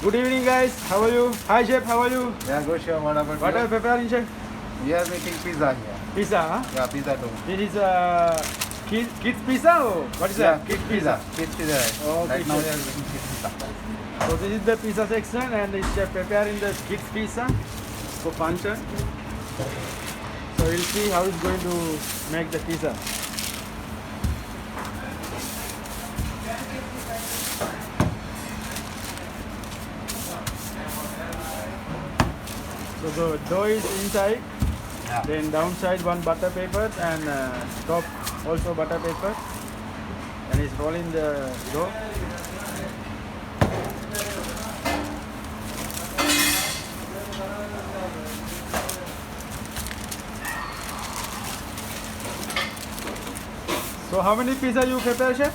Good evening, guys. How are you? Hi, chef. How are you? Yeah, go show what about What are you? you preparing, chef? We are making pizza here. Pizza, huh? Yeah, pizza dough. This is kids pizza or what is Yeah, that? kids pizza. Kids pizza. Oh, Right kids now we pizza. are making kids pizza. So this is the pizza section, and it's preparing the kids pizza for function. So we'll see how it's going to make the pizza. So the dough is inside, Yeah. then downside one butter paper, and top also butter paper, and it's rolling the dough. So how many pizza you prepare, chef?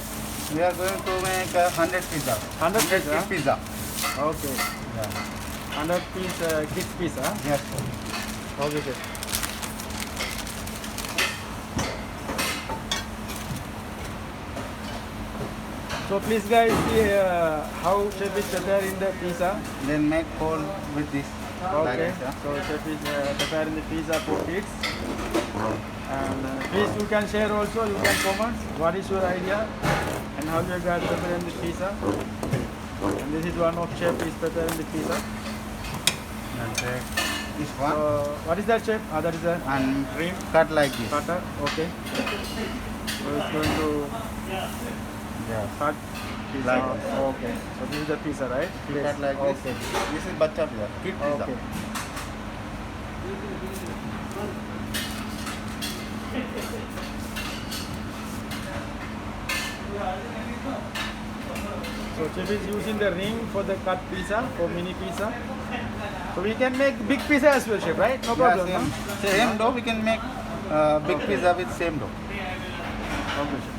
We are going to make 100 pizza. 100 kids pizza? pizza. Okay, Yeah. 100 piece kids pizza. Yes. Okay, chef. So please guys see how chef is preparing the pizza. Then make hole with this. Like Okay, this, yeah. so chef is preparing the pizza for kids. And please you can share also, you can comment what is your idea and how you guys preparing the pizza. And this is one of chef is preparing the pizza. And take this one So what is that, chef? That is a and cream cut like this. cutter. Okay. So it's going to Yeah. cut pizza. Like this. Okay. So this is the pizza, right? You cut like Okay. this. This is bacha pizza. Kid pizza. Okay. So chef is using the ring for the cut pizza, for mini pizza. So we can make big pizza as well, chef, right? No problem. Yeah, huh? same dough we can make big Okay. pizza with same dough. Okay, chef.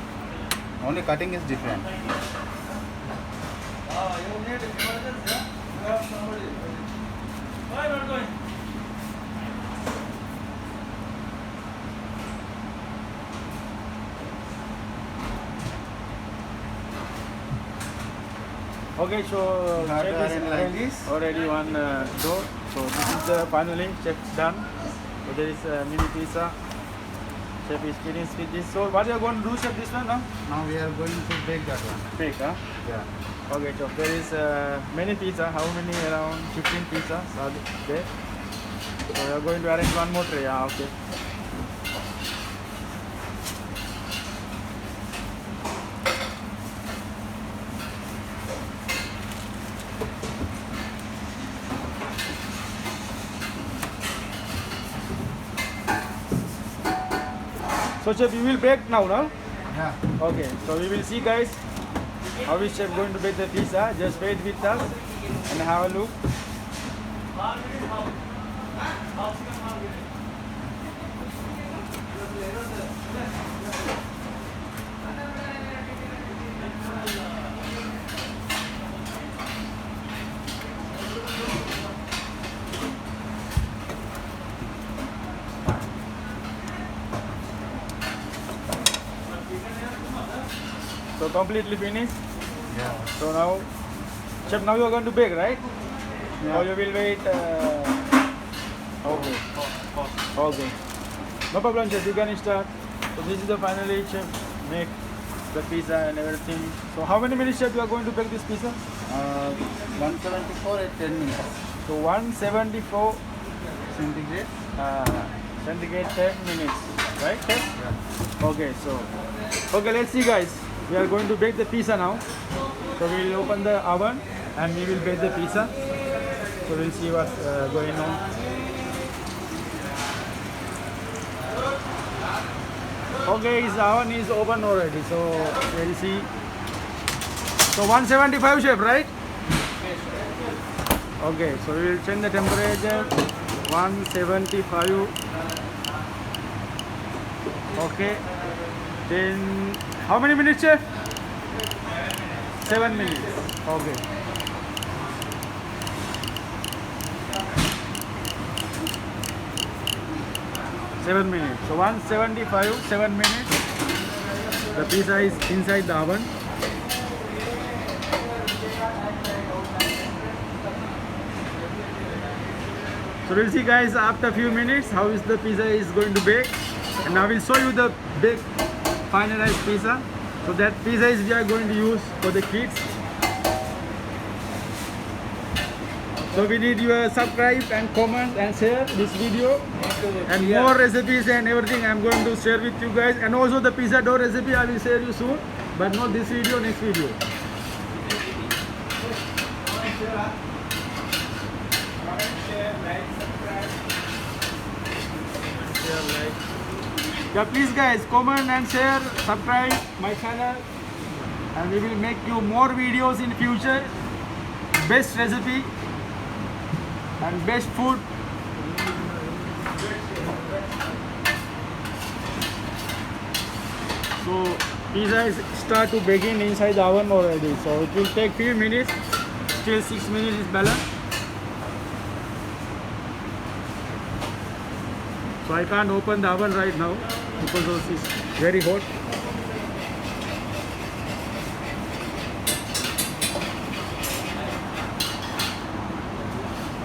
Only cutting is different. Okay, so Got chef is it like this. already one dough. So this is the finally chef's done. So there is a mini pizza. Chef is finished with this. So what you are going to do, chef, this one, no? Now we are going to bake that one. Bake, huh? Yeah. Okay, so there is many pizza. How many? Around 15 pizzas are there. So we are going to arrange one more tray. Yeah, okay. So chef, you will bake now, no? Yeah. Okay, so we will see, guys, how is chef going to bake the pizza. Just wait with us and have a look. So completely finished. Yeah. So now, chef, now you are going to bake, right? Yeah. Or you will wait. Okay. Okay. No problem, chef. You can start. So this is the finally chef make the pizza and everything. So how many minutes, chef, you are going to bake this pizza? 174 at 10 minutes. So 174 Centigrade. centigrade 10 minutes, right, chef? Yeah. Okay, so okay, let's see, guys. We are going to bake the pizza now. So we will open the oven and we will bake the pizza. So we'll see what's going on. Okay, his oven is open already. So we'll see. So 175, chef, right? Okay, so we will change the temperature. 175. Okay. Then how many minutes, chef? 7 minutes. Okay. Seven minutes. So 175, 7 minutes. The pizza is inside the oven. So we'll see guys after a few minutes how is the pizza is going to bake, and I will show you the bake finalized pizza. So that pizza is we are going to use for the kids. So we need your subscribe and comment and share this video, and more recipes and everything I'm going to share with you guys, and also the pizza dough recipe I will share you soon, but not this video, next video. Yeah, please guys, comment and share, subscribe my channel, and we will make you more videos in future. Best recipe and best food. So pizza is start to begin inside the oven already. So it will take few minutes. Still 6 minutes is balance. So I can't open the oven right now because it's very hot.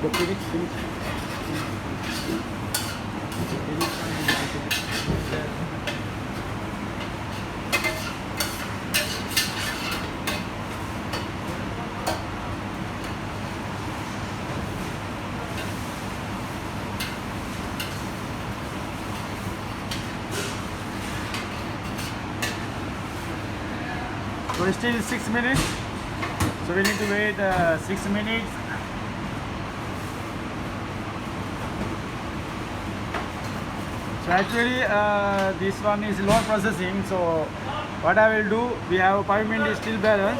The finish. So it's still 6 minutes. So we need to wait 6 minutes. So actually this one is long processing. So what I will do, we have 5 minutes still balance.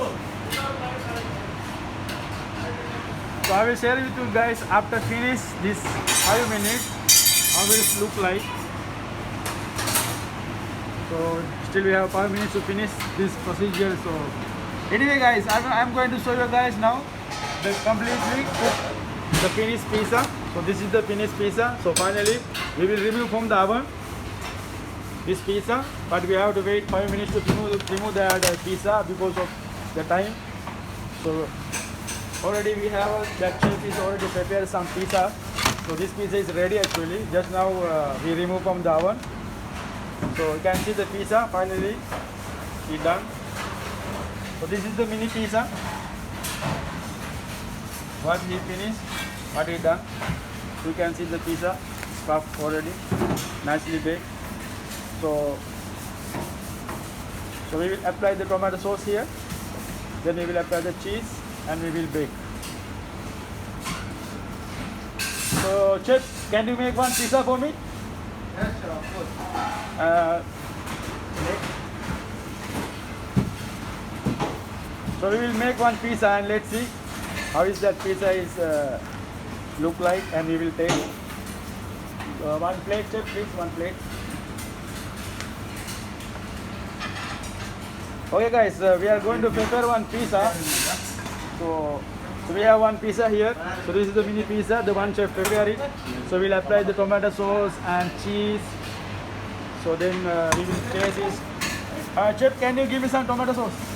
So I will share with you guys after finish this 5 minutes how will it look like. So still we have 5 minutes to finish this procedure. So anyway guys, I'm going to show you guys now the completely cooked the finished pizza. So this is the finished pizza. So finally we will remove from the oven this pizza, but we have to wait 5 minutes to remove the pizza because of the time. So already we have that chef is already prepared some pizza. So this pizza is ready actually. Just now we remove from the oven. So you can see the pizza finally is done. So this is the mini pizza. What he finished, what he done. You can see the pizza puffed already, nicely baked. So we will apply the tomato sauce here. Then we will apply the cheese and we will bake. So chef, can you make one pizza for me? Yes, sir, of course. So we will make one pizza and let's see how is that pizza is look like, and we will take one plate, chef, please, one plate. Okay guys, we are going to prepare one pizza. So we have one pizza here. So this is the mini pizza, the one chef prepare it. So we'll apply the tomato sauce and cheese. So then we will taste this. Chef, can you give me some tomato sauce?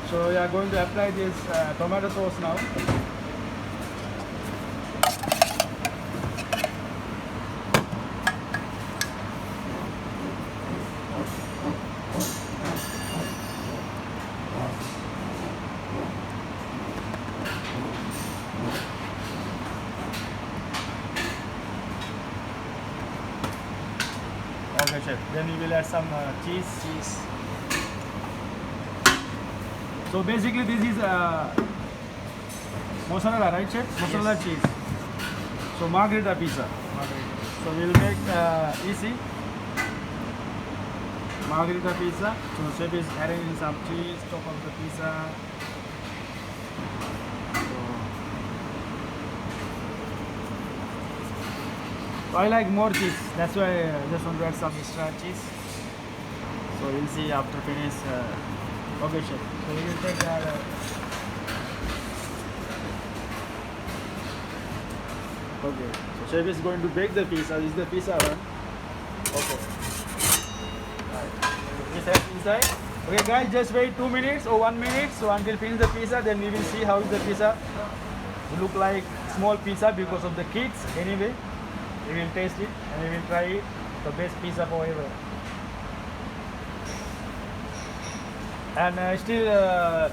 So we are going to apply this tomato sauce now. Okay, chef. Then we will add some cheese. So basically this is mozzarella, right chef? Mozzarella Yes. cheese. So margherita pizza. So we'll make easy margherita pizza. So chef is adding some cheese top of the pizza. So I like more cheese. That's why I just want to add some extra cheese. So we'll see after finish. Okay, chef. So we will take that. Okay. So chef is going to bake the pizza. This is the pizza oven. Okay. Pizza is inside. Okay guys, just wait 2 minutes or 1 minute. So until finish the pizza, then we will see how is the pizza look like. Small pizza because of the kids. Anyway, we will taste it and we will try it. The best pizza forever. And still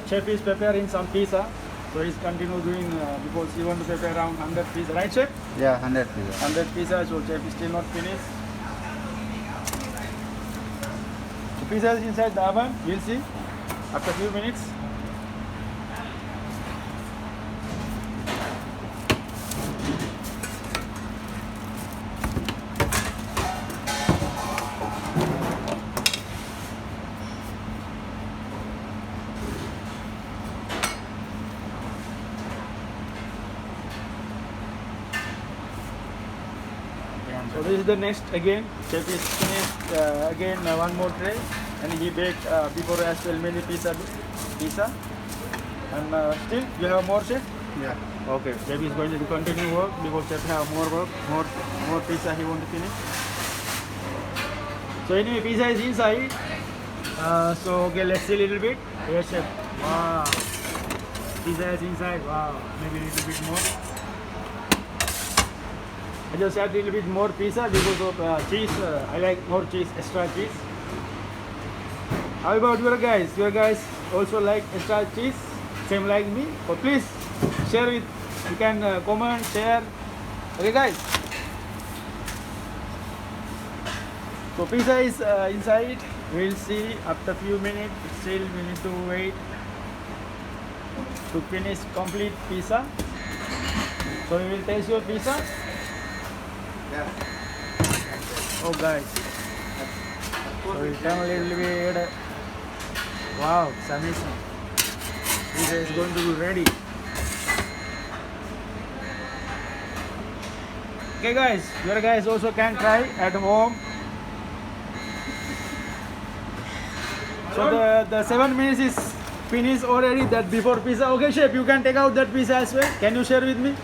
chef is preparing some pizza. So he's continue doing because he want to prepare around 100 pizza, right chef? Yeah, 100 pizza. 100 pizza, so chef is still not finished. So pizza is inside the oven, we'll see after a few minutes. So this is the next again. Chef is finished again one more tray, and he baked before as well many pizza. And still you have more chef. Yeah. Okay. Chef is going to continue work because chef have more work, more pizza he want to finish. So anyway, pizza is inside. So okay, let's see a little bit. Yes chef. Wow. Pizza is inside. Wow. Maybe a little bit more. I just add a little bit more pizza because of cheese. I like more cheese, extra cheese. How about your guys? Your guys also like extra cheese? Same like me? So please share with. You can comment, share. Okay, guys. So pizza is inside. We'll see after few minutes. Still we need to wait to finish complete pizza. So we will taste your pizza. Yeah. Oh guys, so we come a little bit. Wow, it's amazing. Pizza is going to be ready. Okay guys, your guys also can try at home. So the 7 minutes is finished already. That before pizza. Okay chef, you can take out that pizza as well. Can you share with me?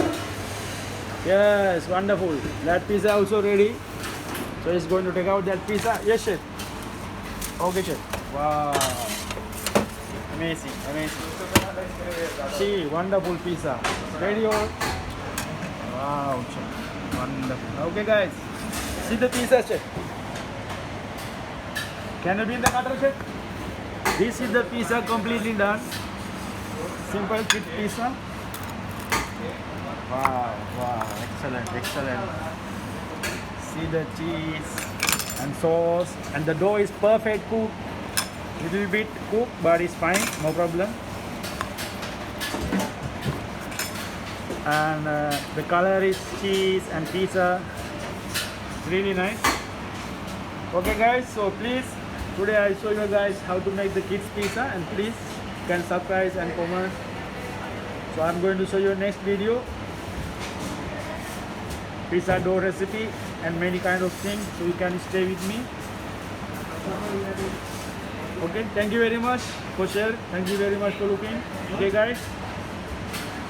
Yes, wonderful. That pizza also ready. So he's going to take out that pizza. Yes, chef. Okay, chef. Wow. Amazing, amazing. See, wonderful pizza. Ready or? Wow, chef. Wonderful. Okay, guys. See the pizza, chef. Can you be in the cutter, chef? This is the pizza completely done. Simple kit pizza. Wow, wow, excellent, excellent. See the cheese and sauce, and the dough is perfect cooked. Little bit cooked, but it's fine, no problem. And the color is cheese and pizza. It's really nice. Okay guys, so please, today I show you guys how to make the kids pizza, and please you can subscribe and comment. So I'm going to show you next video. Pizza dough recipe and many kind of things, so you can stay with me. Okay, thank you very much for share. Thank you very much for looking. Okay guys,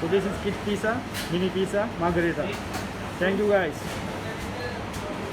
so this is kid pizza, mini pizza, margherita. Thank you guys.